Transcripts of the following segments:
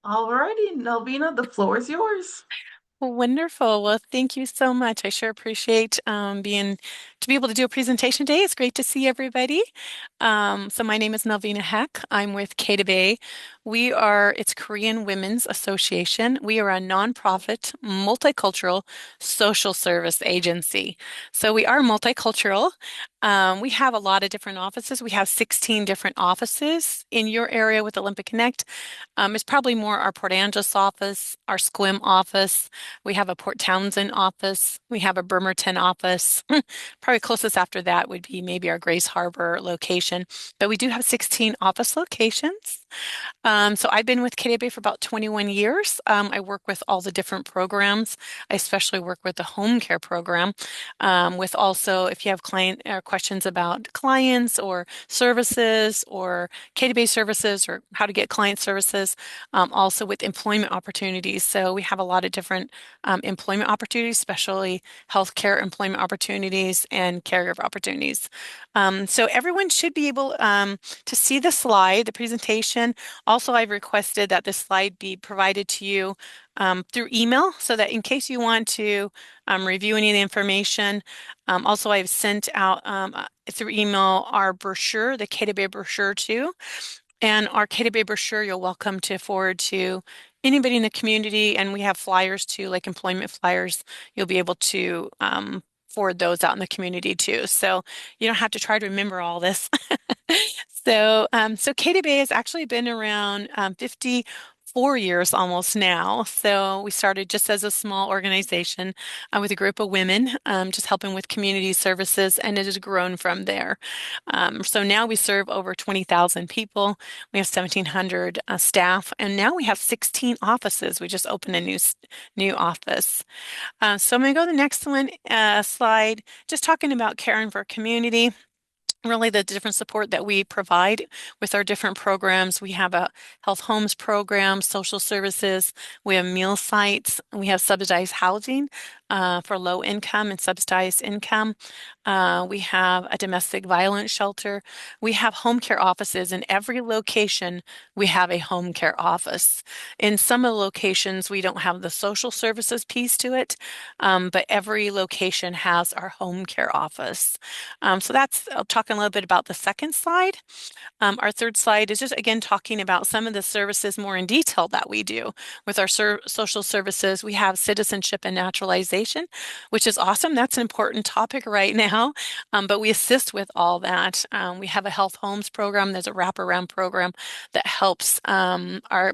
Alrighty, Nelvina, the floor is yours. Wonderful. Well, thank you so much. I sure appreciate being to be able to do a presentation today. It's great to see everybody. So my name is Melvina Heck. I'm with K Bay. It's Korean Women's Association. We are a nonprofit, multicultural social service agency. So we are multicultural. We have a lot of different offices. We have 16 different offices in your area with Olympic Connect. It's probably more our Port Angeles office, our Sequim office. We have a Port Townsend office. We have a Bremerton office. Probably closest after that would be maybe our Grace Harbor location. But we do have 16 office locations. So I've been with KDB for about 21 years. I work with all the different programs. I especially work with the home care program. With also, if you have client questions about clients or services or KDB services or how to get client services, also with employment opportunities. So we have a lot of different employment opportunities, especially healthcare employment opportunities and caregiver opportunities. So everyone should be able to see the slide, the presentation. Also, I've requested that this slide be provided to you through email so that in case you want to review any of the information. Also, I've sent out through email our brochure, the KDB brochure too. And our KDB brochure, you're welcome to forward to anybody in the community. And we have flyers too, like employment flyers. You'll be able to forward those out in the community too. So you don't have to try to remember all this. So KDB has actually been around 54 years almost now. So we started just as a small organization with a group of women, just helping with community services, and it has grown from there. So now we serve over 20,000 people. We have 1,700 staff, and now we have 16 offices. We just opened a new office. So I'm going to go to the next one, slide, just talking about caring for community. Really, the different support that we provide with our different programs. We have a health homes program, social services. We have meal sites. We have subsidized housing for low income and subsidized income. We have a domestic violence shelter. We have home care offices. In every location, we have a home care office. In some of the locations, we don't have the social services piece to it, but every location has our home care office. I'll talk a little bit about the second slide. Our third slide is just again talking about some of the services more in detail that we do with our social services. We have citizenship and naturalization, which is awesome. That's an important topic right now, but we assist with all that. We have a health homes program. There's a wraparound program that helps our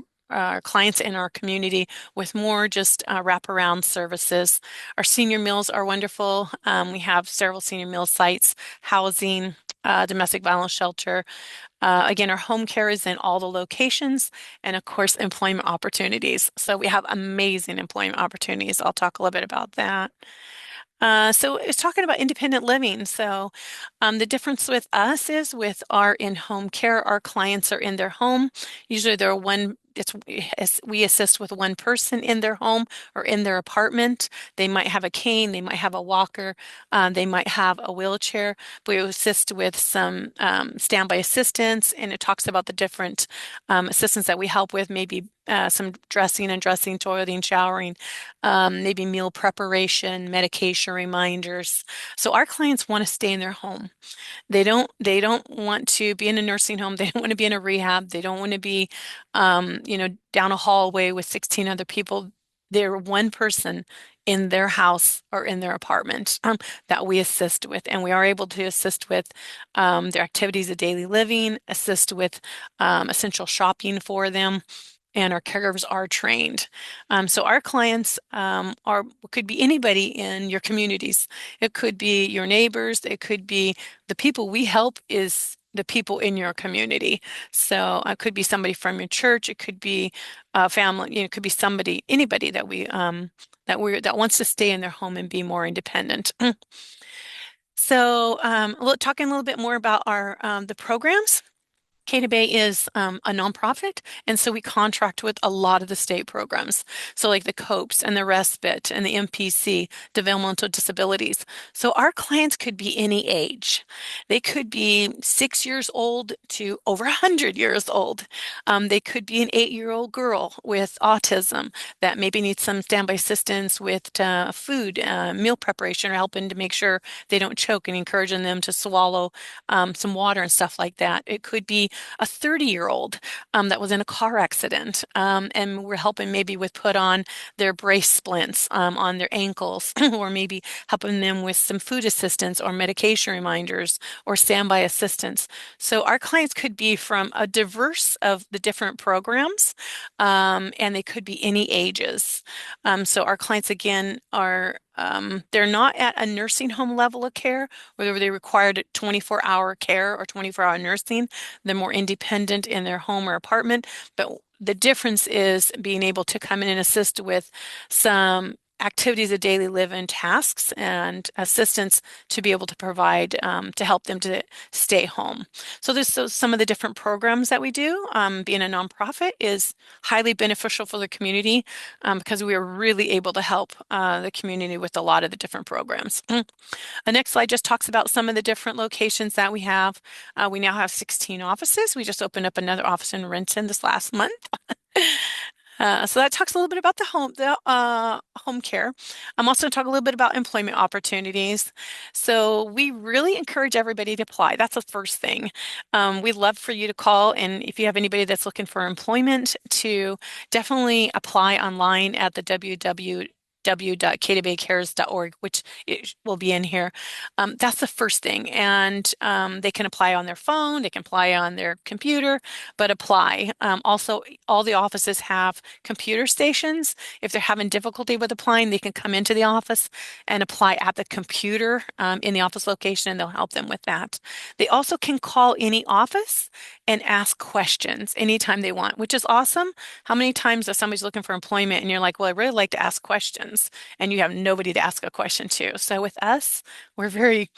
clients in our community with more just wraparound services. Our senior meals are wonderful. We have several senior meal sites, housing, domestic violence shelter. Again, our home care is in all the locations, and of course, employment opportunities. So we have amazing employment opportunities. I'll talk a little bit about that. So it's talking about independent living. So the difference with us is with our in-home care, our clients are in their home. Usually they're one, we assist with one person in their home or in their apartment. They might have a cane, they might have a walker, they might have a wheelchair. We assist with some standby assistance, and it talks about the different assistance that we help with, maybe some dressing, undressing, toileting, showering, maybe meal preparation, medication reminders. So our clients want to stay in their home. They don't want to be in a nursing home. They don't want to be in a rehab. They don't want to be down a hallway with 16 other people. They're one person in their house or in their apartment that we assist with. And we are able to assist with their activities of daily living, assist with essential shopping for them, and our caregivers are trained. So our clients are could be anybody in your communities. It could be your neighbors. It could be the people we help is the people in your community. So it could be somebody from your church. It could be a family. It could be somebody, anybody that wants to stay in their home and be more independent. So, talking a little bit more about our the programs. K Bay is a nonprofit, and so we contract with a lot of the state programs. So, like the COPES and the Respite and the MPC, developmental disabilities. So, our clients could be any age. They could be 6 years old to over 100 years old. They could be an 8-year-old girl with autism that maybe needs some standby assistance with food, meal preparation, or helping to make sure they don't choke and encouraging them to swallow some water and stuff like that. It could be a 30-year-old that was in a car accident, and we're helping maybe with put on their brace splints on their ankles, or maybe helping them with some food assistance or medication reminders or standby assistance. So our clients could be from a diverse of the different programs, and they could be any ages. So our clients again are they're not at a nursing home level of care where they required 24-hour care or 24-hour nursing. They're more independent in their home or apartment, but the difference is being able to come in and assist with some activities of daily living tasks and assistance to be able to provide to help them to stay home. So there's some of the different programs that we do. Being a nonprofit is highly beneficial for the community because we are really able to help the community with a lot of the different programs. The next slide just talks about some of the different locations that we have. We now have 16 offices. We just opened up another office in Renton this last month. So that talks a little bit about the home care. I'm also going to talk a little bit about employment opportunities. So we really encourage everybody to apply. That's the first thing. We'd love for you to call, and if you have anybody that's looking for employment, to definitely apply online at the www.kbaycares.org, which it will be in here. That's the first thing. And they can apply on their phone, they can apply on their computer, but apply. Also, all the offices have computer stations. If they're having difficulty with applying, they can come into the office and apply at the computer in the office location, and they'll help them with that. They also can call any office and ask questions anytime they want, which is awesome. How many times if somebody's looking for employment and you're like, well, I really like to ask questions, and you have nobody to ask a question to? So with us, we're very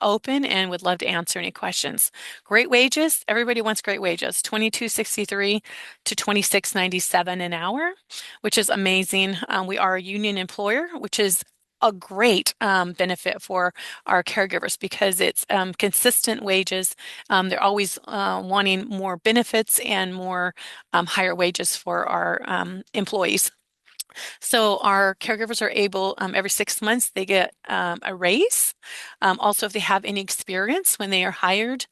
open and would love to answer any questions. Great wages. Everybody wants great wages. $22.63 to $26.97 an hour, which is amazing. We are a union employer, which is a great benefit for our caregivers because it's consistent wages. They're always wanting more benefits and more higher wages for our employees. So our caregivers are able, every 6 months, they get a raise. Also, if they have any experience when they are hired,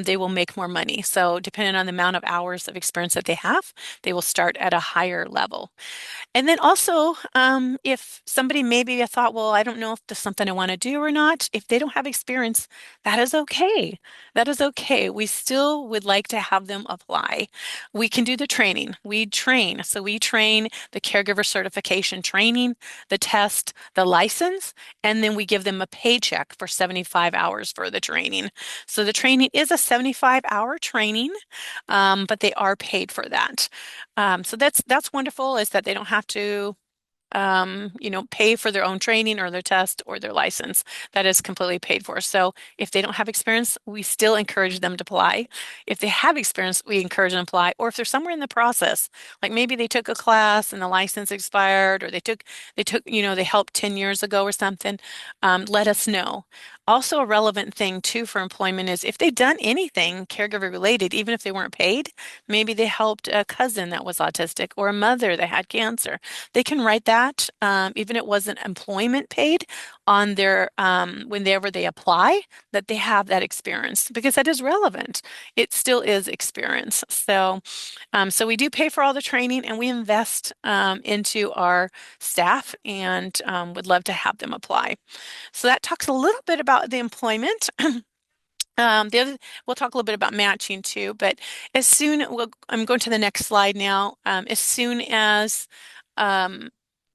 they will make more money. So depending on the amount of hours of experience that they have, they will start at a higher level. And then also, if somebody maybe thought, well, I don't know if this is something I want to do or not, if they don't have experience, that is okay. That is okay. We still would like to have them apply. We can do the training. We train. So we train the caregiver certification training, the test, the license, and then we give them a paycheck for 75 hours for the training. So the training is a 75-hour training, but they are paid for that. So that's wonderful, is that they don't have to pay for their own training or their test or their license. That is completely paid for. So if they don't have experience, we still encourage them to apply. If they have experience, we encourage them to apply. Or if they're somewhere in the process, like maybe they took a class and the license expired, or they helped 10 years ago or something, let us know. Also, a relevant thing too for employment is if they've done anything caregiver related, even if they weren't paid, maybe they helped a cousin that was autistic or a mother that had cancer. They can write that, even if it wasn't employment paid, on their whenever they apply, that they have that experience because that is relevant. It still is experience. So we do pay for all the training and we invest into our staff and would love to have them apply. So that talks a little bit about the employment. We'll talk a little bit about matching too, but I'm going to the next slide now. As soon as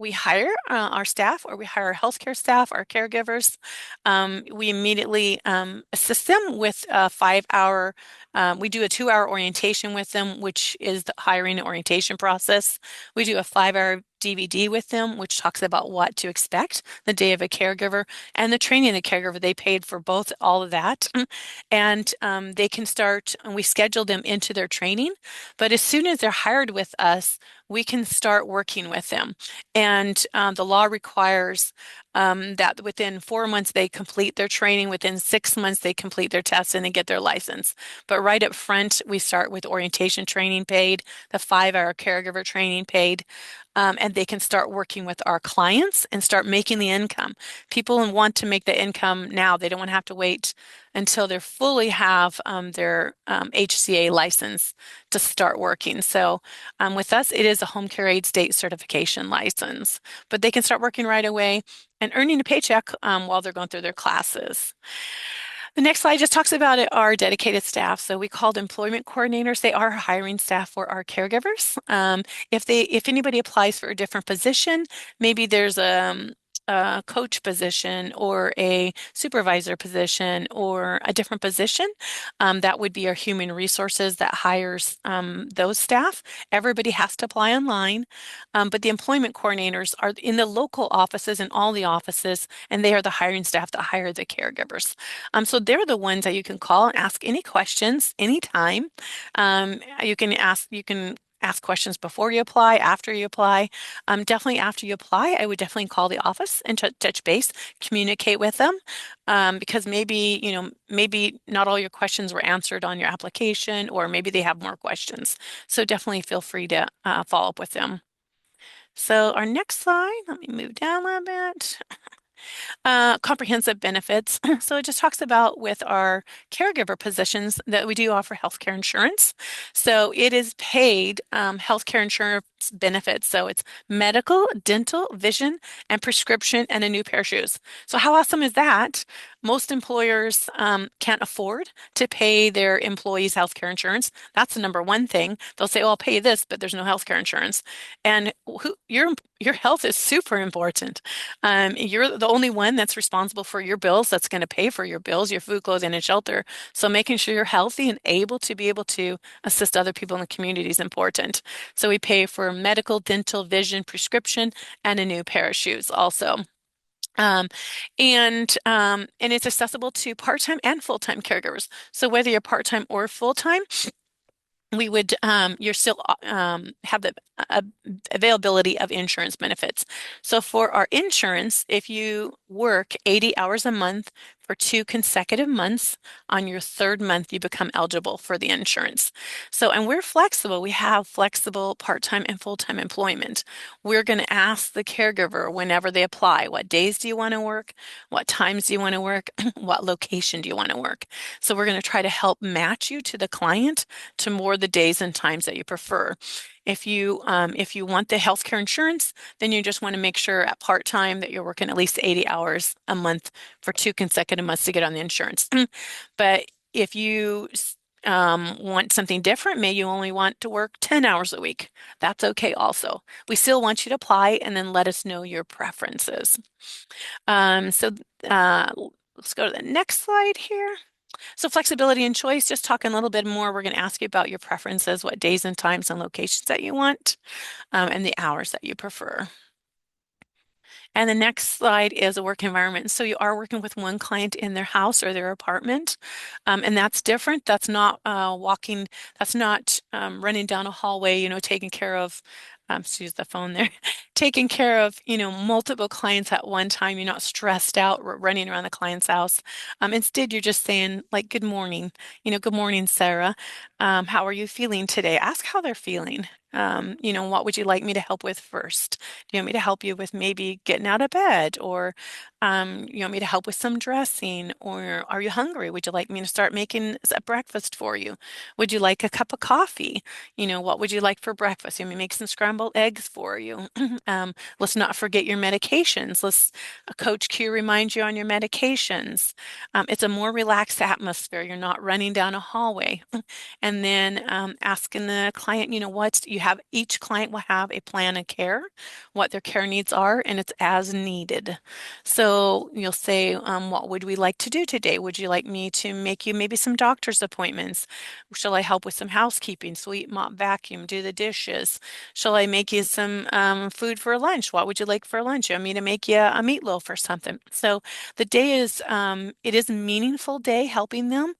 we hire our staff, or we hire our healthcare staff, our caregivers, we immediately assist them with a 5-hour. We do a 2-hour orientation with them, which is the hiring and orientation process. We do a 5-hour DVD with them, which talks about what to expect the day of a caregiver and the training of the caregiver. They paid for both, all of that. And they can start, and we schedule them into their training. But as soon as they're hired with us, we can start working with them. And the law requires that within 4 months they complete their training, within 6 months they complete their tests and they get their license. But right up front, we start with orientation training paid, the 5-hour caregiver training paid, and they can start working with our clients and start making the income. People want to make the income now. They don't want to have to wait until they fully have their HCA license to start working. So with us, it is a home care aid state certification license, but they can start working right away and earning a paycheck while they're going through their classes. The next slide just talks about our dedicated staff. So we called employment coordinators. They are hiring staff for our caregivers. If anybody applies for a different position, maybe there's a coach position or a supervisor position or a different position, that would be our human resources that hires those staff. Everybody has to apply online, but the employment coordinators are in the local offices and all the offices, and they are the hiring staff that hire the caregivers. So they're the ones that you can call and ask any questions anytime. You can ask questions before you apply, after you apply. Definitely after you apply, I would definitely call the office and touch base, communicate with them, because maybe not all your questions were answered on your application, or maybe they have more questions. So definitely feel free to follow up with them. So our next slide, let me move down a little bit. Comprehensive benefits. So it just talks about with our caregiver positions that we do offer healthcare insurance. So it is paid healthcare insurance benefits. So it's medical, dental, vision, and prescription, and a new pair of shoes. So how awesome is that? Most employers can't afford to pay their employees healthcare insurance. That's the number one thing. They'll say, "Oh, I'll pay you this," but there's no healthcare insurance. And your health is super important. You're the only one that's responsible for your bills, that's going to pay for your bills, your food, clothing, and shelter. So making sure you're healthy and able to be able to assist other people in the community is important. So we pay for medical, dental, vision, prescription, and a new pair of shoes also. Um, and it's accessible to part-time and full-time caregivers. So whether you're part-time or full-time, you're still have the availability of insurance benefits. So for our insurance, if you work 80 hours a month for 2 consecutive months, on your third month, you become eligible for the insurance. So, and we're flexible. We have flexible part-time and full-time employment. We're going to ask the caregiver whenever they apply, what days do you want to work? What times do you want to work? What location do you want to work? So we're going to try to help match you to the client to more the days and times that you prefer. If you want the healthcare insurance, then you just want to make sure at part-time that you're working at least 80 hours a month for 2 consecutive months to get on the insurance. But if you want something different, maybe you only want to work 10 hours a week. That's okay also. We still want you to apply and then let us know your preferences. So let's go to the next slide here. So flexibility and choice, just talking a little bit more, we're going to ask you about your preferences, what days and times and locations that you want, and the hours that you prefer. And the next slide is a work environment. So you are working with one client in their house or their apartment, and that's different. That's not that's not running down a hallway, taking care of, excuse the phone there, taking care of, multiple clients at one time. You're not stressed out running around the client's house. Instead, you're just saying like, "Good morning, good morning, Sarah. How are you feeling today?" Ask how they're feeling. What would you like me to help with first? Do you want me to help you with maybe getting out of bed, or you want me to help with some dressing, or are you hungry? Would you like me to start making a breakfast for you? Would you like a cup of coffee? What would you like for breakfast? You want me to make some scrambled eggs for you? Let's not forget your medications. Let's Coach Q remind you on your medications. It's a more relaxed atmosphere. You're not running down a hallway. and then asking the client, what you have, each client will have a plan of care, what their care needs are, and it's as needed. So you'll say, what would we like to do today? Would you like me to make you maybe some doctor's appointments? Shall I help with some housekeeping, sweep, mop, vacuum, do the dishes? Shall I make you some food for lunch? What would you like for lunch? You want me to make you a meatloaf or something? So the day is, it is a meaningful day helping them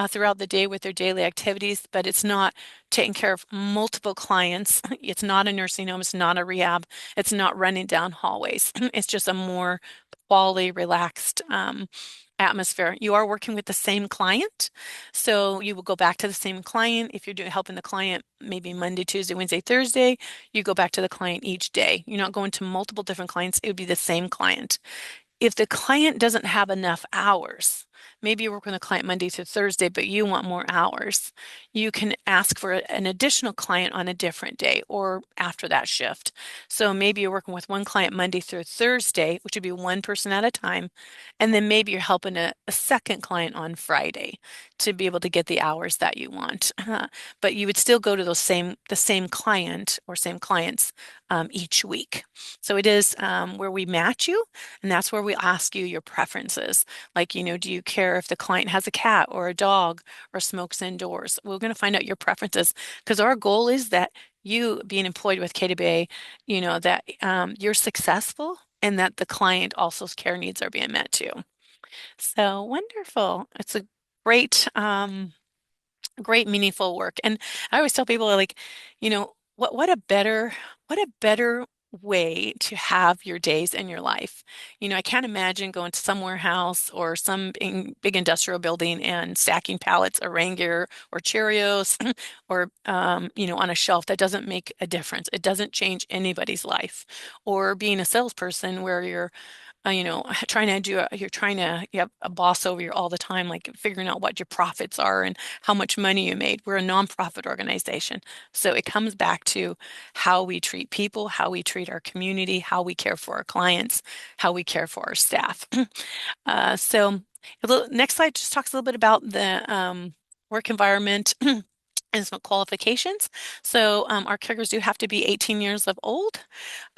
throughout the day with their daily activities, but it's not taking care of multiple clients. It's not a nursing home. It's not a rehab. It's not running down hallways. It's just a more quality, relaxed atmosphere. You are working with the same client, so you will go back to the same client. If you're doing helping the client maybe Monday, Tuesday, Wednesday, Thursday, you go back to the client each day. You're not going to multiple different clients. It would be the same client. If the client doesn't have enough hours, maybe you're working with a client Monday through Thursday, but you want more hours, you can ask for an additional client on a different day or after that shift. So maybe you're working with one client Monday through Thursday, which would be one person at a time, and then maybe you're helping a second client on Friday to be able to get the hours that you want. But you would still go to the same client or same clients each week. So it is where we match you, and that's where we ask you your preferences. Like, do you care if the client has a cat or a dog or smokes indoors? We're going to find out your preferences because our goal is that you being employed with K Bay, that you're successful and that the client also's care needs are being met too. So wonderful. It's a great, great meaningful work. And I always tell people like, what a better way to have your days in your life. I can't imagine going to some warehouse or some big industrial building and stacking pallets of Ranger or Cheerios or on a shelf. That doesn't make a difference. It doesn't change anybody's life. Or being a salesperson where you're trying to you have a boss over you all the time, like figuring out what your profits are and how much money you made. We're a nonprofit organization. So it comes back to how we treat people, how we treat our community, how we care for our clients, how we care for our staff. So next slide just talks a little bit about the work environment and some qualifications. So our caregivers do have to be 18 years of old.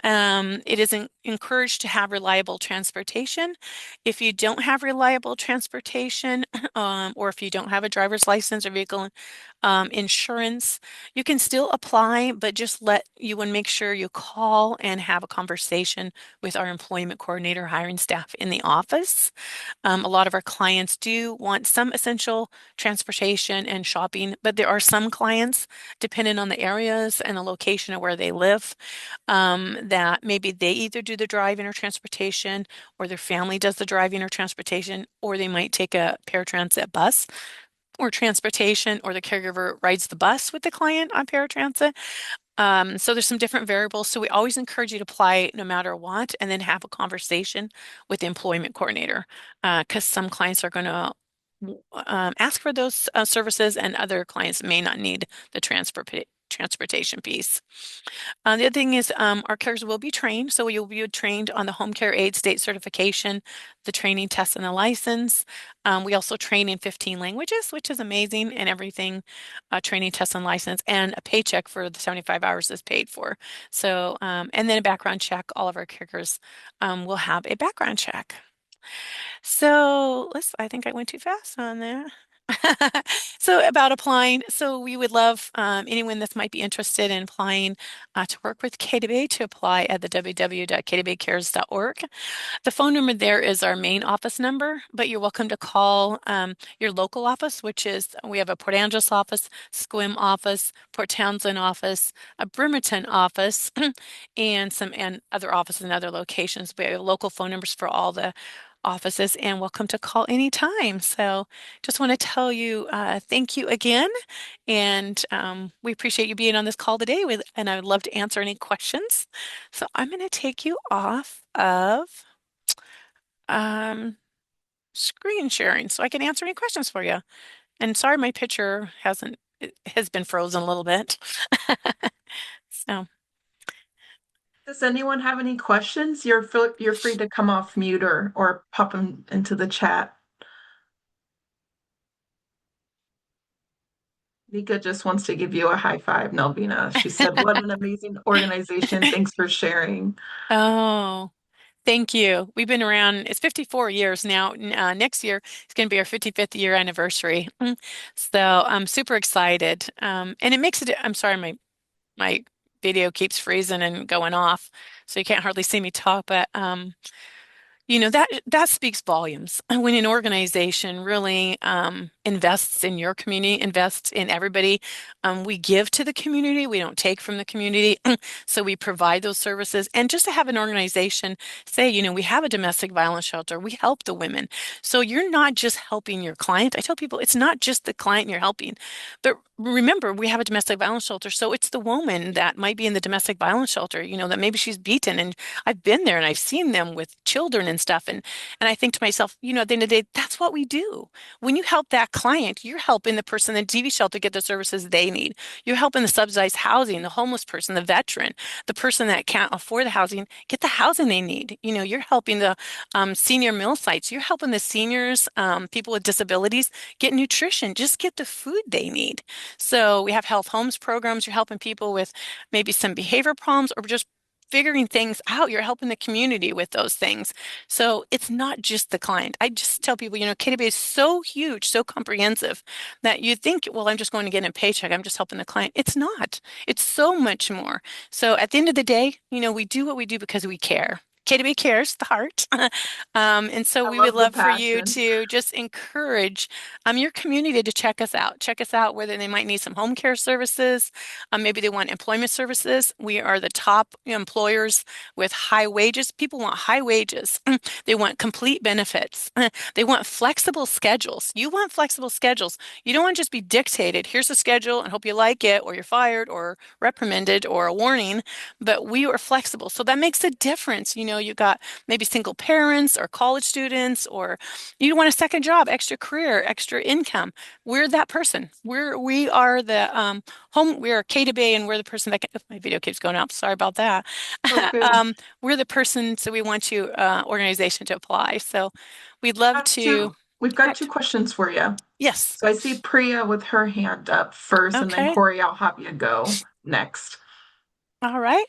It is encouraged to have reliable transportation. If you don't have reliable transportation, or if you don't have a driver's license or vehicle insurance, you can still apply, but just you want to make sure you call and have a conversation with our employment coordinator, hiring staff in the office. A lot of our clients do want some essential transportation and shopping, but there are some clients, depending on the areas and the location of where they live, that maybe they either do the driving or transportation, or their family does the driving or transportation, or they might take a paratransit bus or transportation, or the caregiver rides the bus with the client on paratransit. So there's some different variables. So we always encourage you to apply no matter what, and then have a conversation with the employment coordinator, because some clients are going to ask for those services, and other clients may not need the transportation piece. The other thing is our caregivers will be trained. So you'll be trained on the home care aid state certification, the training test and the license. We also train in 15 languages, which is amazing, and everything, training test and license, and a paycheck for the 75 hours is paid for. So, and then a background check. All of our caregivers will have a background check. So I think I went too fast on there. So about applying, so we would love anyone that might be interested in applying to work with K2B to apply at the www.k2bcares.org. The phone number there is our main office number, but you're welcome to call your local office, which is, we have a Port Angeles office, Sequim office, Port Townsend office, a Bremerton office, and other offices in other locations. We have local phone numbers for all the offices, and welcome to call anytime. So just want to tell you thank you again, and we appreciate you being on this call today and I would love to answer any questions. So I'm going to take you off of um, screen sharing so I can answer any questions for you. And sorry, my picture has been frozen a little bit. So Does anyone have any questions? You're free to come off mute or pop them into the chat. Nika just wants to give you a high five, Nelvina. She said, "What an amazing organization. Thanks for sharing." Oh, thank you. We've been around, it's 54 years now. Next year, it's going to be our 55th year anniversary. So I'm super excited. And it makes it, I'm sorry, my video keeps freezing and going off, so you can't hardly see me talk, but that speaks volumes. When an organization really invests in your community, invests in everybody, we give to the community. We don't take from the community. So we provide those services. And just to have an organization say, we have a domestic violence shelter. We help the women. So you're not just helping your client. I tell people it's not just the client you're helping, but remember, we have a domestic violence shelter. So it's the woman that might be in the domestic violence shelter, that maybe she's beaten, and I've been there and I've seen them with children and stuff. And I think to myself, at the end of the day, that's what we do. When you help that client, you're helping the person in the DV shelter get the services they need. You're helping the subsidized housing, the homeless person, the veteran, the person that can't afford the housing, get the housing they need. You're helping the senior meal sites. You're helping the seniors, people with disabilities get nutrition, just get the food they need. So we have health homes programs. You're helping people with maybe some behavior problems or just figuring things out. You're helping the community with those things. So it's not just the client. I just tell people, KDB is so huge, so comprehensive that you think, well, I'm just going to get a paycheck. I'm just helping the client. It's not. It's so much more. So at the end of the day, we do what we do because we care. KDB cares, the heart. And so I we would love the love for you passion. to just encourage your community to check us out. Check us out, whether they might need some home care services, maybe they want employment services. We are the top employers with high wages. People want high wages. They want complete benefits. They want flexible schedules. You want flexible schedules. You don't want to just be dictated. Here's a schedule and hope you like it, or you're fired, or reprimanded, or a warning. But we are flexible. So that makes a difference. You got maybe single parents or college students, or you want a second job, extra career, extra income. We're that person. We are the we're K to Bay, and we're the person that can, oh, my video keeps going up. Sorry about that. Oh, good. We're the person, so we want you, organization to apply. So we'd love Got to. two. We've got two questions for you. Yes. So I see Priya with her hand up first, and then Okay. Corey, I'll have you go next. All right.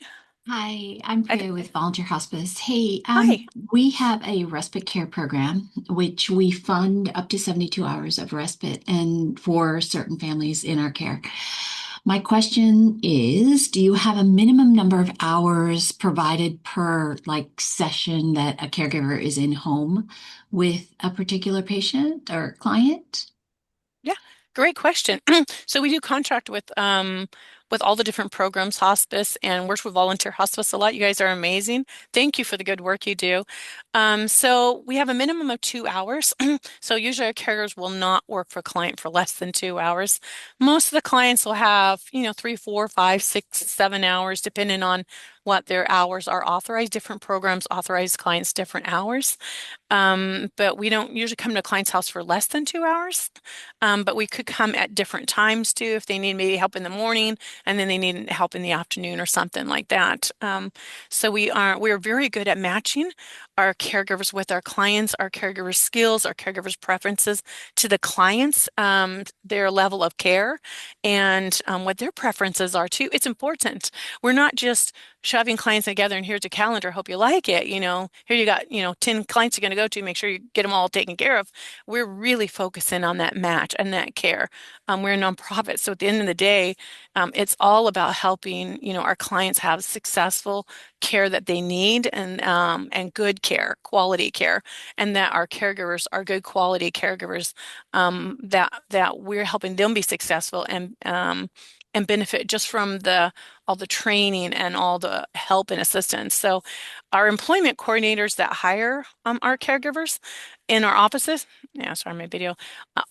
Hi, I'm Priya with Volunteer Hospice. Hey, Hi. we have a respite care program which we fund up to 72 hours of respite and for certain families in our care. My question is, do you have a minimum number of hours provided per session that a caregiver is in home with a particular patient or client? Yeah, great question. So we do contract with all the different programs, hospice, and work with volunteer hospice a lot. You guys are amazing. Thank you for the good work you do. So we have a minimum of 2 hours. So usually our caregivers will not work for a client for less than 2 hours. Most of the clients will have, 3, 4, 5, 6, 7 hours, depending on what their hours are authorized. Different programs authorize clients different hours. But we don't usually come to a client's house for less than 2 hours. But we could come at different times too if they need maybe help in the morning and then they need help in the afternoon or something like that. So we are very good at matching our caregivers with our clients, our caregivers' skills, our caregivers' preferences to the clients, their level of care, and what their preferences are too. It's important. We're not just shoving clients together and here's a calendar, hope you like it. Here you got, 10 clients you're going to go to, make sure you get them all taken care of. We're really focusing on that match and that care. We're a nonprofit. So at the end of the day, it's all about helping, our clients have successful care that they need and good care, quality care, and that our caregivers are good quality caregivers, that we're helping them be successful and benefit just from all the training and all the help and assistance. So our employment coordinators that hire our caregivers in our offices, yeah, sorry, my video,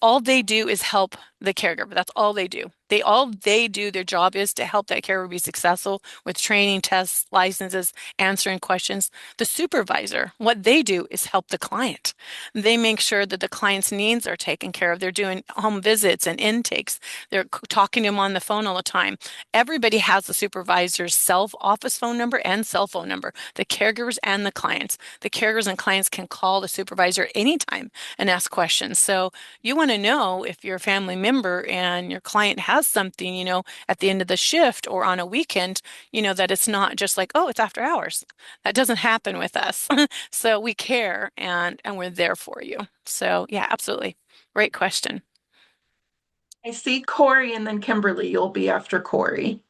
all they do is help the caregiver. That's all they do. They do, their job is to help that caregiver be successful with training, tests, licenses, answering questions. The supervisor, what they do is help the client. They make sure that the client's needs are taken care of. They're doing home visits and intakes. They're talking to them on the phone all the time. Everybody has the supervisor's office phone number and cell phone number, the caregivers and the clients. The caregivers and clients can call the supervisor anytime and ask questions. So you want to know if your family member December and your client has something, at the end of the shift or on a weekend, that it's not just like, oh, it's after hours. That doesn't happen with us. So we care and we're there for you. So yeah, absolutely. Great question. I see Corey and then Kimberly. You'll be after Corey.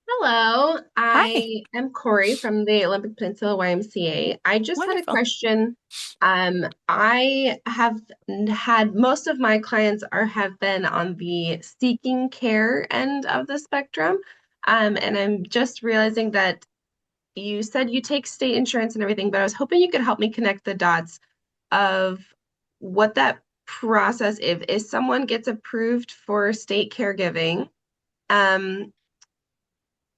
Hello, Hi. I am Corey from the Olympic Peninsula YMCA. I just had a Wonderful. question. I have had most of my clients have been on the seeking care end of the spectrum. And I'm just realizing that you said you take state insurance and everything, but I was hoping you could help me connect the dots of what that process if someone gets approved for state caregiving. Um,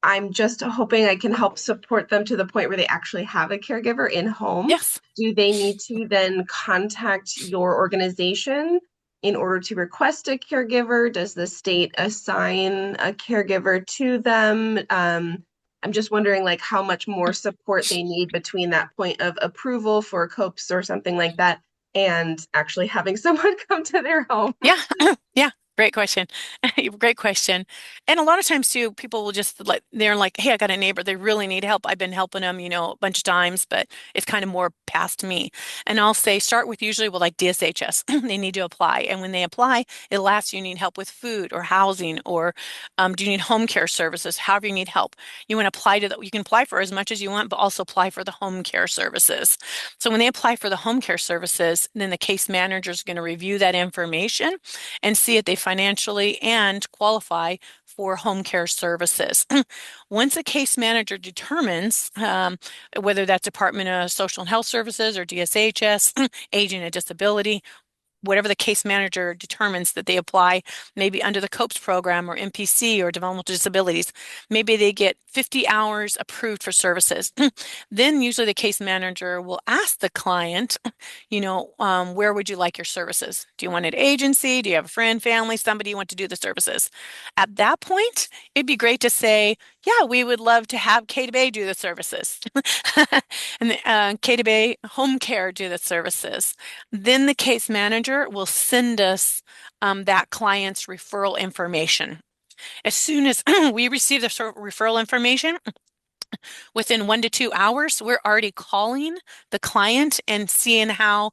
I'm just hoping I can help support them to the point where they actually have a caregiver in home. Yes. Do they need to then contact your organization in order to request a caregiver? Does the state assign a caregiver to them? I'm just wondering like how much more support they need between that point of approval for COPS or something like that and actually having someone come to their home. Yeah. Yeah. Great question. Great question. And a lot of times too, people will just they're like, hey, I got a neighbor. They really need help. I've been helping them, a bunch of times, but it's kind of more past me. And I'll say, start with usually with like DSHS. They need to apply. And when they apply, it'll ask you need help with food or housing or do you need home care services? However you need help. You want to apply to that. You can apply for as much as you want, but also apply for the home care services. So when they apply for the home care services, then the case manager is going to review that information and see if they financially and qualify for home care services. Once a case manager determines whether that's Department of Social and Health Services or DSHS, Aging and Disability, whatever the case manager determines that they apply, maybe under the COPS program or MPC or developmental disabilities, maybe they get 50 hours approved for services. Then usually the case manager will ask the client, where would you like your services? Do you want an agency? Do you have a friend, family, somebody you want to do the services? At that point, it'd be great to say, yeah, we would love to have K to Bay do the services. And K to Bay Home Care do the services. Then the case manager will send us that client's referral information. As soon as we receive the referral information, within 1 to 2 hours, we're already calling the client and seeing how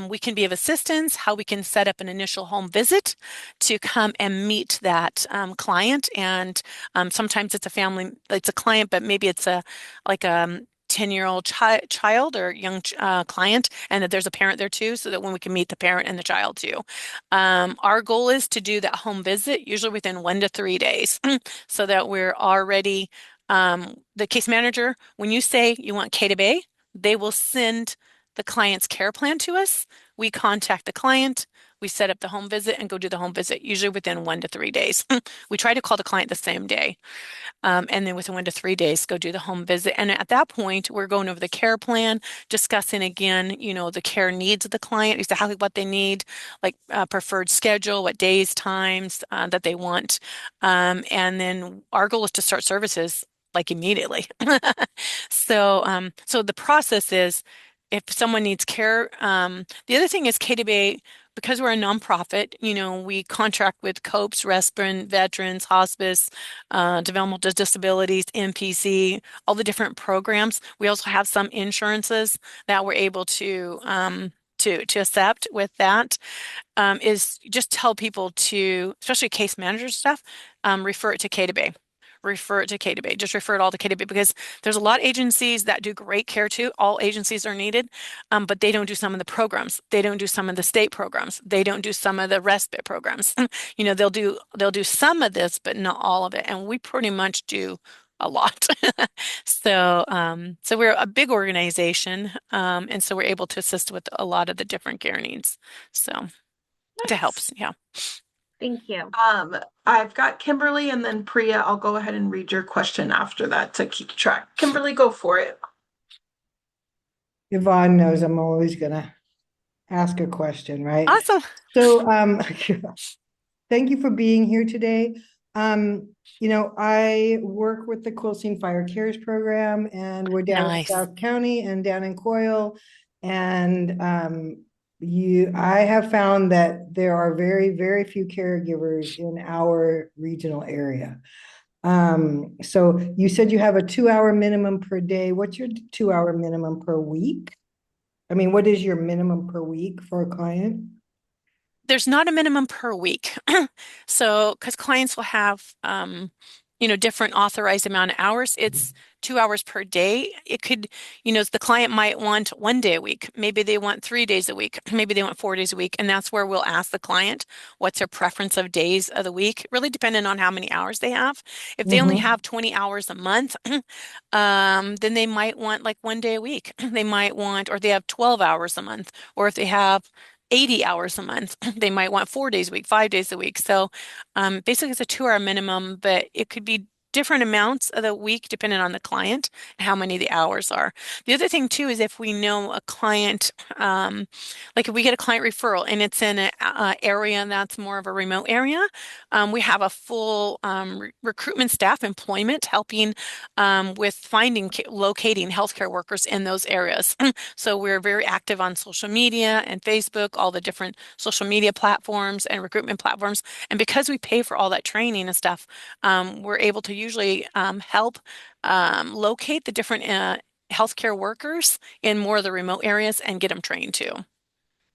we can be of assistance, how we can set up an initial home visit to come and meet that client. And sometimes it's a family, it's a client, but maybe it's a 10-year-old child or young client, and that there's a parent there too, so that when we can meet the parent and the child too. Our goal is to do that home visit usually within 1 to 3 days, so that we're already the case manager. When you say you want K to Bay, they will send the client's care plan to us. We contact the client. We set up the home visit and go do the home visit, usually within 1 to 3 days. We try to call the client the same day. And then within 1 to 3 days, go do the home visit. And at that point, we're going over the care plan, discussing again, the care needs of the client, exactly what they need, like preferred schedule, what days, times that they want. And then our goal is to start services like immediately. So the process is if someone needs care, the other thing is K to Bay, because we're a nonprofit, we contract with COPS, Respirant, Veterans, Hospice, Developmental Disabilities, MPC, all the different programs. We also have some insurances that we're able to accept with that. Is just tell people to, especially case manager stuff, refer it to K to Bay. Refer it to K to Bay. Just refer it all to K to Bay because there's a lot of agencies that do great care too. All agencies are needed, but they don't do some of the programs. They don't do some of the state programs. They don't do some of the respite programs. They'll do some of this, but not all of it. And we pretty much do a lot. So we're a big organization, and so we're able to assist with a lot of the different care needs. So it helps. Yeah. Thank you. I've got Kimberly and then Priya. I'll go ahead and read your question after that to keep track. Kimberly, go for it. Yvonne knows I'm always gonna ask a question, right? Awesome. So, thank you for being here today. I work with the Quilcene Fire Cares program, and we're down in Nice. South County and down in Coyle, and I have found that there are very, very few caregivers in our regional area. So you said you have a 2 hour minimum per day. What's your 2 hour minimum per week? I mean, what is your minimum per week for a client? There's not a minimum per week. So, because clients will have, different authorized amount of hours, it's 2 hours per day. It could, the client might want 1 day a week. Maybe they want 3 days a week. Maybe they want 4 days a week. And that's where we'll ask the client what's their preference of days of the week, really depending on how many hours they have. If they only have 20 hours a month, then they might want like 1 day a week. They might want, or they have 12 hours a month, or if they have 80 hours a month. They might want 4 days a week, 5 days a week. So basically, it's a 2 hour minimum, but it could be different amounts of the week depending on the client and how many the hours are. The other thing too is if we know a client, like if we get a client referral and it's in an area that's more of a remote area, we have a full recruitment staff employment helping with finding, locating healthcare workers in those areas. So we're very active on social media and Facebook, all the different social media platforms and recruitment platforms. And because we pay for all that training and stuff, we're able to usually help locate the different healthcare workers in more of the remote areas and get them trained too.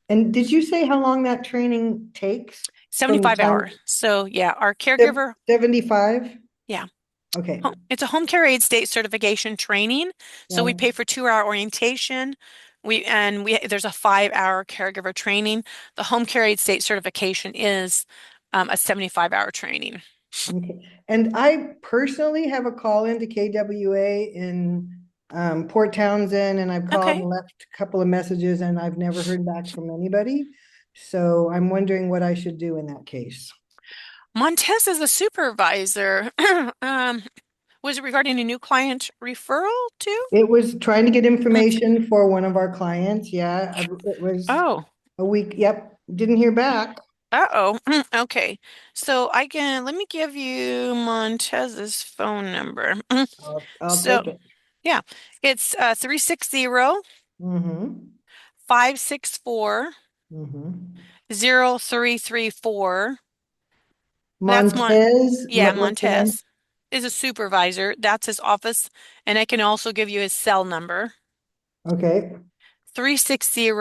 And did you say how long that training takes? From the 75 time hours. So yeah, our caregiver, 75? yeah. Okay. It's a home care aid state certification training. So we Yeah. pay for 2 hour orientation. There's a 5 hour caregiver training. The home care aid state certification is a 75 hour training. Okay. And I personally have a call into KWA in Port Townsend, and I've called Okay. and left a couple of messages, and I've never heard back from anybody. So I'm wondering what I should do in that case. Montez is a supervisor. Was it regarding a new client referral too? It was trying to get information for one of our clients. Yeah, it was Oh, a week. Yep, didn't hear back. uh-oh. Okay. So let me give you Montez's phone number. I'll So, take it. yeah, it's 360 Mm-hmm. 564 Mm-hmm. 0334. That's What's the name? Montez is a supervisor. That's his office. And I can also give you his cell number, Okay. 360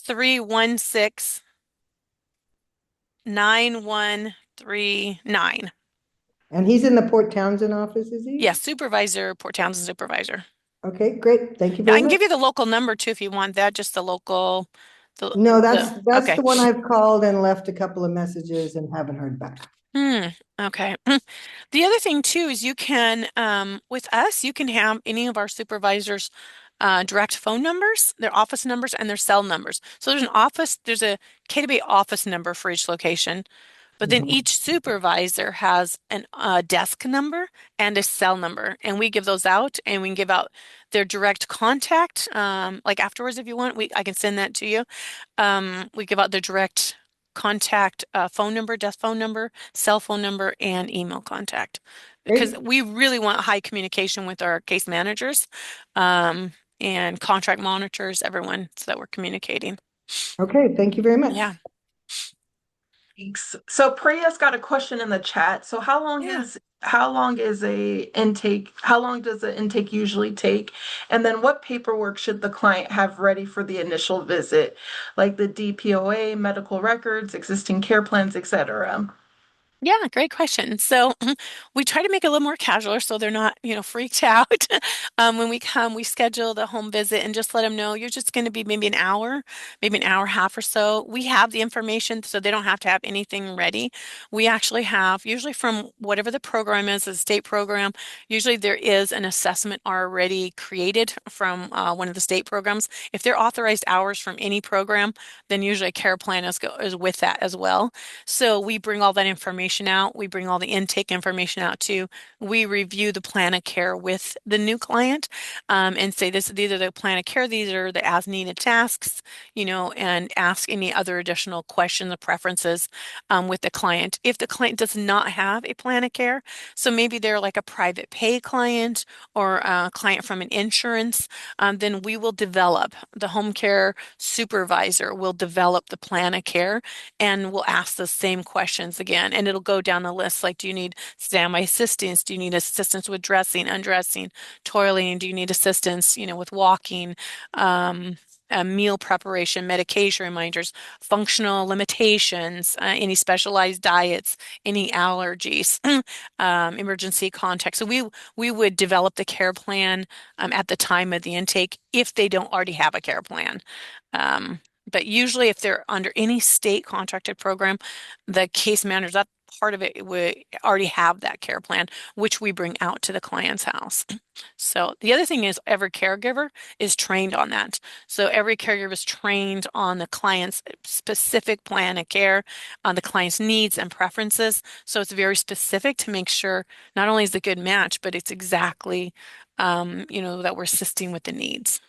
316 9139. And he's in the Port Townsend office, is he? Yeah, supervisor, Port Townsend supervisor. Okay, great. Thank you I very can much. give you the local number too if you want that, just the local, No, that's okay. the one I've called and left a couple of messages and haven't heard back. Okay. The other thing too is you can, with us, you can have any of our supervisors direct phone numbers, their office numbers, and their cell numbers. So there's a KW office number for each location, but then Mhm. each supervisor has a desk number and a cell number, and we give those out, and we can give out their direct contact. Like afterwards, if you want, I can send that to you. We give out their direct contact phone number, desk phone number, cell phone number, and email contact because Great. we really want high communication with our case managers and contract monitors, everyone, so that we're communicating. Okay, thank you very much. Yeah. Thanks. So Priya's got a question in the chat. So how long Yeah. how long does the intake usually take? And then what paperwork should the client have ready for the initial visit? Like the DPOA, medical records, existing care plans, etc. Yeah, great question. So we try to make it a little more casual so they're not, freaked out. When we come, we schedule the home visit and just let them know you're just going to be maybe an hour, maybe an hour and a half or so. We have the information so they don't have to have anything ready. We actually have, usually from whatever the program is, the state program, usually there is an assessment already created from one of the state programs. If they're authorized hours from any program, then usually a care plan is with that as well. So we bring all that information information out. We bring all the intake information out too. We review the plan of care with the new client and say these are the plan of care, these are the as needed tasks, and ask any other additional questions or preferences with the client. If the client does not have a plan of care, so maybe they're like a private pay client or a client from an insurance, then we will develop, the home care supervisor will develop the plan of care and we'll ask the same questions again. And it'll go down the list like, do you need standby assistance? Do you need assistance with dressing, undressing, toileting? Do you need assistance, with walking? Meal preparation, medication reminders, functional limitations, any specialized diets, any allergies, emergency contact. So we would develop the care plan at the time of the intake if they don't already have a care plan. But usually if they're under any state contracted program, the case managers, that part of it would already have that care plan, which we bring out to the client's house. So the other thing is every caregiver is trained on that. So every caregiver is trained on the client's specific plan of care, on the client's needs and preferences. So it's very specific to make sure not only is it a good match, but it's exactly, that we're assisting with the needs.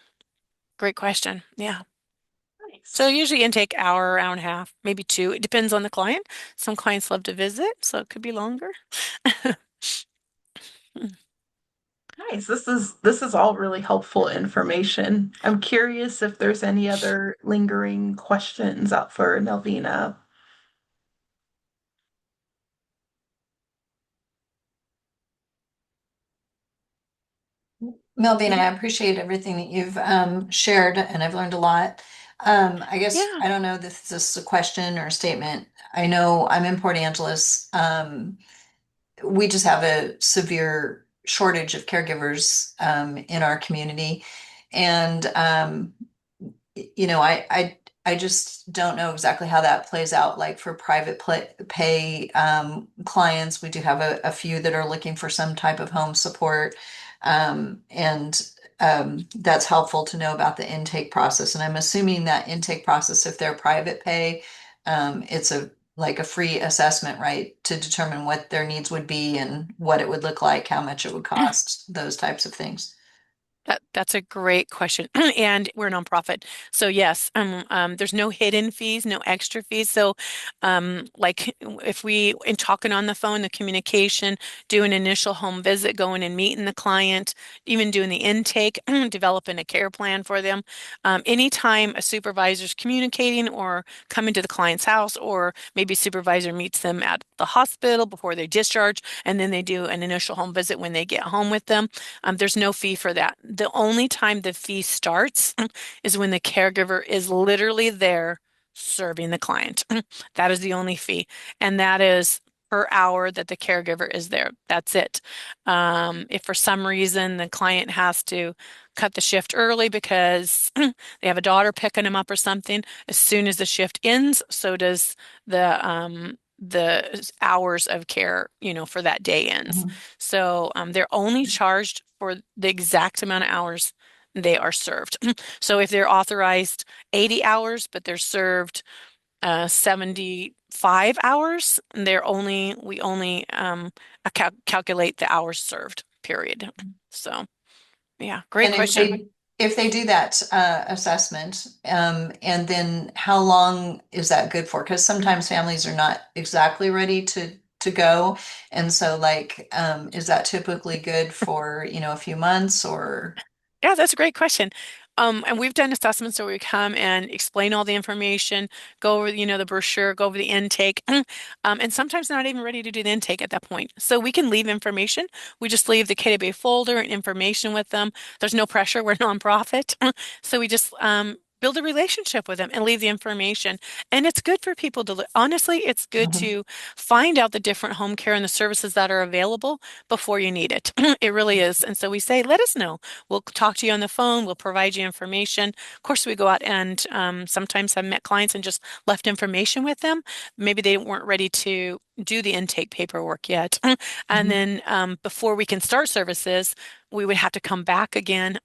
Great question. Yeah. So Nice. usually intake hour and a half, maybe 2. It depends on the client. Some clients love to visit, so it could be longer. Nice. This is all really helpful information. I'm curious if there's any other lingering questions out for Nelvina. Melvina, I appreciate everything that you've shared, and I've learned a lot. I guess Yeah. I don't know if this is a question or a statement. I know I'm in Port Angeles. We just have a severe shortage of caregivers in our community, and I just don't know exactly how that plays out. Like for private pay clients, we do have a few that are looking for some type of home support. And that's helpful to know about the intake process. And I'm assuming that intake process, if they're private pay, it's like a free assessment, right? To determine what their needs would be and what it would look like, how much it would cost, those types of things. That's a great question. And we're a nonprofit. So yes, there's no hidden fees, no extra fees. So like if we in talking on the phone, the communication, do an initial home visit, going and meeting the client, even doing the intake, developing a care plan for them. Anytime a supervisor's communicating or coming to the client's house, or maybe supervisor meets them at the hospital before they discharge, and then they do an initial home visit when they get home with them. There's no fee for that. The only time the fee starts is when the caregiver is literally there serving the client. That is the only fee. And that is per hour that the caregiver is there. That's it. If for some reason the client has to cut the shift early because they have a daughter picking them up or something, as soon as the shift ends, so does the hours of care, for that day ends. Mhm. So they're only charged for the exact amount of hours they are served. So if they're authorized 80 hours, but they're served 75 hours, we only calculate the hours served, period. So yeah, great And if question. they do that assessment, and then how long is that good for? Because sometimes families are not exactly ready to go, and so like, is that typically good for a few months or? Yeah, that's a great question. And we've done assessments where we come and explain all the information, go over, the brochure, go over the intake, and sometimes not even ready to do the intake at that point. So we can leave information. We just leave the KDB folder and information with them. There's no pressure. We're nonprofit. So we just build a relationship with them and leave the information. And it's good for people to, honestly, it's good Mhm. to find out the different home care and the services that are available before you need it. It really is. And so we say, let us know. We'll talk to you on the phone. We'll provide you information. Of course, we go out and sometimes have met clients and just left information with them. Maybe they weren't ready to do the intake paperwork yet. And Mhm. then before we can start services, we would have to come back again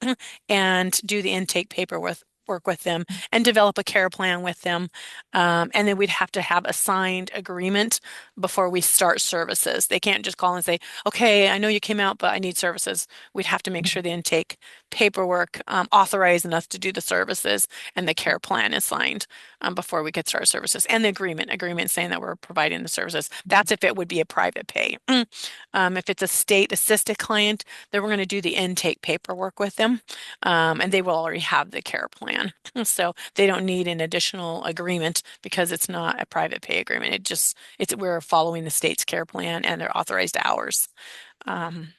and do the intake paperwork work with them and develop a care plan with them. And then we'd have to have a signed agreement before we start services. They can't just call and say, okay, I know you came out, but I need services. We'd have to make sure the intake paperwork authorizing us to do the services and the care plan is signed before we could start services. And the agreement saying that we're providing the services. That's if it would be a private pay. If it's a state assisted client, then we're going to do the intake paperwork with them, and they will already have the care plan. So they don't need an additional agreement because it's not a private pay agreement. We're following the state's care plan and their authorized hours.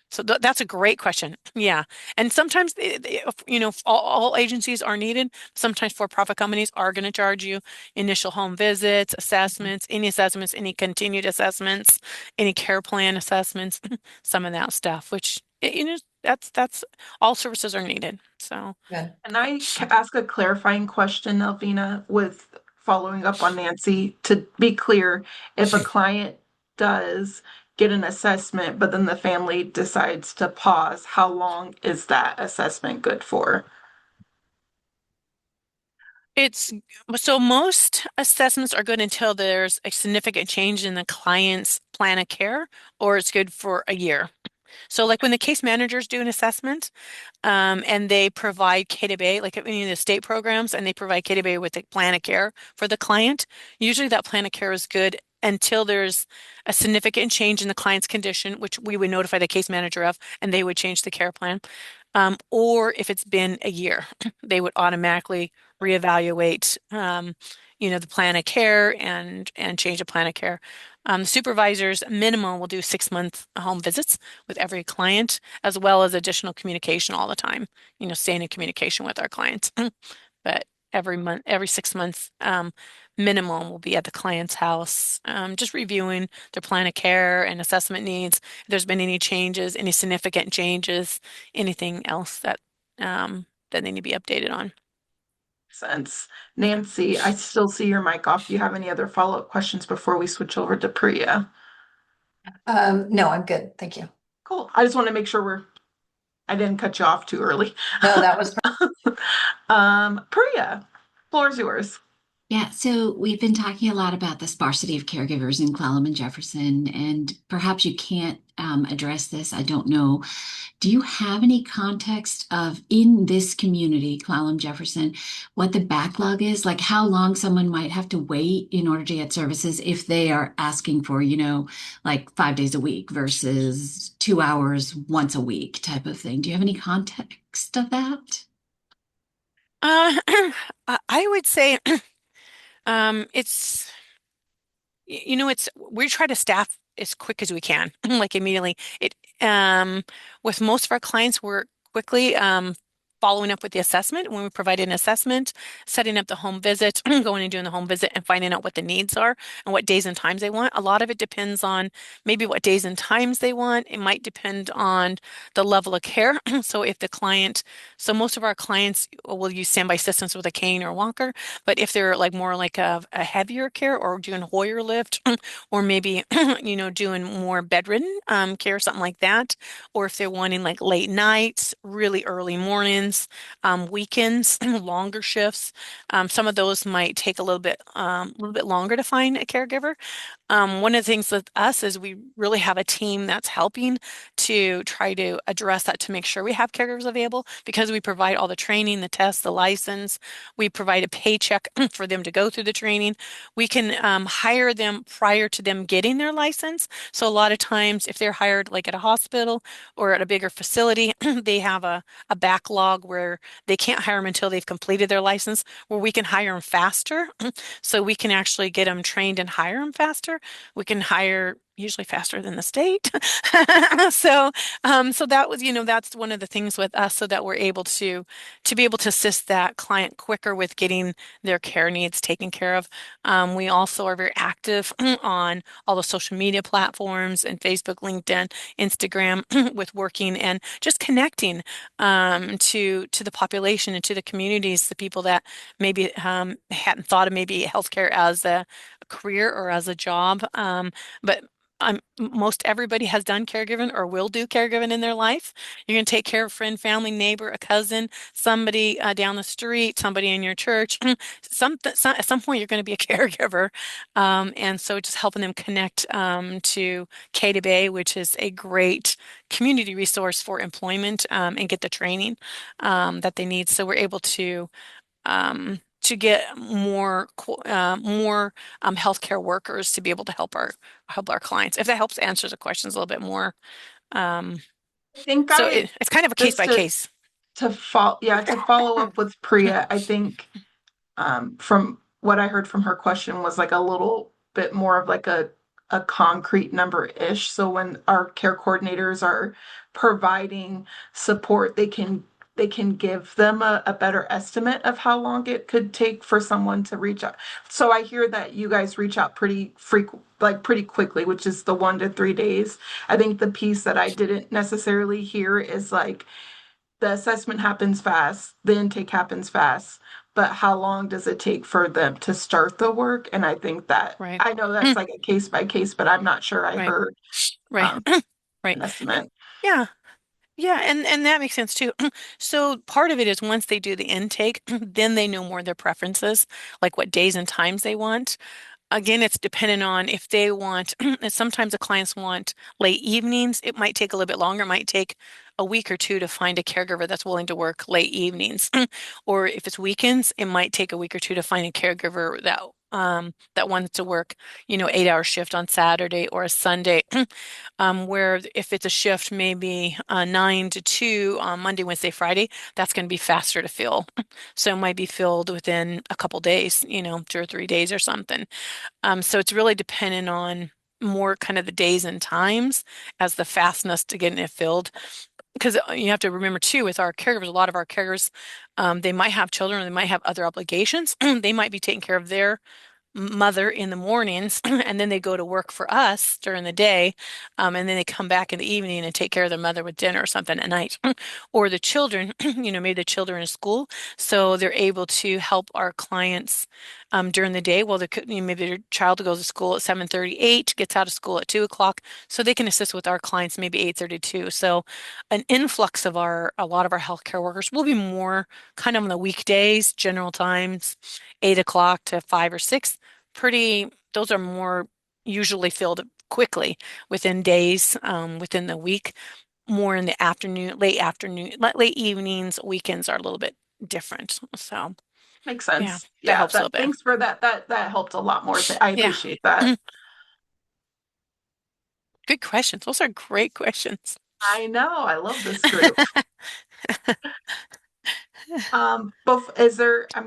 So that's a great question. Yeah. And sometimes, all agencies are needed. Sometimes for-profit companies are going to charge you initial home visits, assessments, any continued assessments, any care plan assessments, some of that stuff, which, that's all services are needed. So, Good. And I ask a clarifying question, Elvina, with following up on Nancy, to be clear, if a client does get an assessment, but then the family decides to pause, how long is that assessment good for? so most assessments are good until there's a significant change in the client's plan of care, or it's good for a year. So like when the case managers do an assessment, and they provide K-2B, like any of the state programs, and they provide K-2B with a plan of care for the client, usually that plan of care is good until there's a significant change in the client's condition, which we would notify the case manager of, and they would change the care plan. Or if it's been a year, they would automatically reevaluate, the plan of care and change the plan of care. Supervisors minimum will do 6 month home visits with every client, as well as additional communication all the time, staying in communication with our clients. But every 6 months, minimum will be at the client's house, just reviewing their plan of care and assessment needs. If there's been any changes, any significant changes, anything else that they need to be updated on. Sense. Nancy, I still see your mic off. Do you have any other follow-up questions before we switch over to Priya? No, I'm good. Thank you. Cool. I just want to make sure I didn't cut you off too early. No, that was Priya, floor is yours. Yeah, so we've been talking a lot about the sparsity of caregivers in Clallam and Jefferson, and perhaps you can't address this. I don't know. Do you have any context of in this community, Clallam, Jefferson, what the backlog is? Like how long someone might have to wait in order to get services if they are asking for, like 5 days a week versus 2 hours once a week type of thing? Do you have any context of that? I would say we try to staff as quick as we can, like immediately. With most of our clients, we're quickly following up with the assessment when we provide an assessment, setting up the home visit, going and doing the home visit and finding out what the needs are and what days and times they want. A lot of it depends on maybe what days and times they want. It might depend on the level of care. So most of our clients will use standby assistance with a cane or walker, but if they're like more like a heavier care or doing Hoyer lift or maybe, doing more bedridden care, something like that, or if they're wanting like late nights, really early mornings, weekends, longer shifts. Some of those might take a little bit longer to find a caregiver. One of the things with us is we really have a team that's helping to try to address that to make sure we have caregivers available because we provide all the training, the tests, the license. We provide a paycheck for them to go through the training. We can hire them prior to them getting their license. So a lot of times if they're hired like at a hospital or at a bigger facility, they have a backlog where they can't hire them until they've completed their license, where we can hire them faster. So we can actually get them trained and hire them faster. We can hire usually faster than the state. So that was, that's one of the things with us so that we're able to be able to assist that client quicker with getting their care needs taken care of. We also are very active on all the social media platforms and Facebook, LinkedIn, Instagram with working and just connecting to the population and to the communities, the people that maybe hadn't thought of maybe healthcare as a career or as a job. But most everybody has done caregiving or will do caregiving in their life. You're going to take care of a friend, family, neighbor, a cousin, somebody down the street, somebody in your church. At some point, you're going to be a caregiver. And so just helping them connect to K to Bay, which is a great community resource for employment and get the training that they need. So we're able to get more healthcare workers to be able to help our clients. If that helps answer the questions a little bit more. Um, I think so it's kind of a case just by case. to follow up with Priya, I think from what I heard from her question was like a little bit more of like a concrete number-ish. So when our care coordinators are providing support, they can give them a better estimate of how long it could take for someone to reach out. So I hear that you guys reach out pretty pretty quickly, which is the 1 to 3 days. I think the piece that I didn't necessarily hear is like the assessment happens fast, the intake happens fast, but how long does it take for them to start the work? And I think that Right. I know that's like a case by case, but I'm not sure I Right. heard Right. Right. an estimate. Yeah. Yeah, and that makes sense too. So part of it is once they do the intake, then they know more of their preferences, like what days and times they want. Again, it's dependent on if they want, sometimes the clients want late evenings. It might take a little bit longer. It might take a week or two to find a caregiver that's willing to work late evenings. Or if it's weekends, it might take a week or two to find a caregiver that wants to work, 8-hour shift on Saturday or a Sunday. Where if it's a shift, maybe 9 to 2 on Monday, Wednesday, Friday, that's going to be faster to fill. So it might be filled within a couple days, 2 or 3 days or something. So it's really dependent on more kind of the days and times as the fastness to getting it filled. Because you have to remember too, with our caregivers, a lot of our caregivers, they might have children, or they might have other obligations. They might be taking care of their mother in the mornings and then they go to work for us during the day, and then they come back in the evening and take care of their mother with dinner or something at night. Or the children, maybe the children in school, so they're able to help our clients during the day. Well, maybe their child goes to school at 7:38, gets out of school at 2 o'clock, so they can assist with our clients maybe 8:32. So an influx of a lot of our healthcare workers will be more kind of on the weekdays, general times, 8 o'clock to 5 or 6. Those are more usually filled quickly within days, within the week. More in the afternoon, late evenings, weekends are a little bit different. So Makes yeah, sense. that Yeah, helps a little bit. thanks for that. That helped a lot more. I Yeah. appreciate that. Good questions. Those are great questions. I know. I love this group. I'm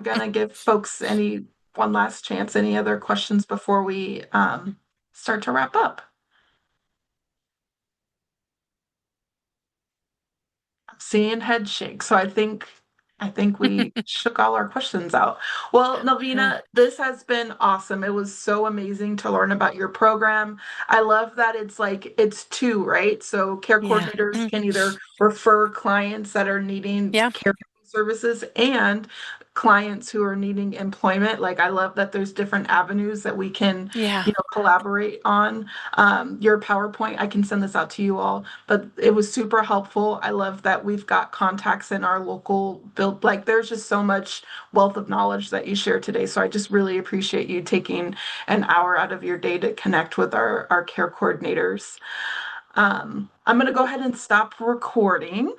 gonna give folks one last chance. Any other questions before we start to wrap up? I'm seeing head shake, so I think we shook all our questions out. Well, Nalvina, this has been awesome. It was so amazing to learn about your program. I love that it's two, right? So care Yeah. coordinators can either refer clients that are needing Yeah. care services and clients who are needing employment. Like I love that there's different avenues that we can, Yeah. collaborate on. Your PowerPoint, I can send this out to you all, but it was super helpful. I love that we've got contacts in our local build. Like there's just so much wealth of knowledge that you shared today. So I just really appreciate you taking an hour out of your day to connect with our care coordinators. I'm going to go ahead and stop recording.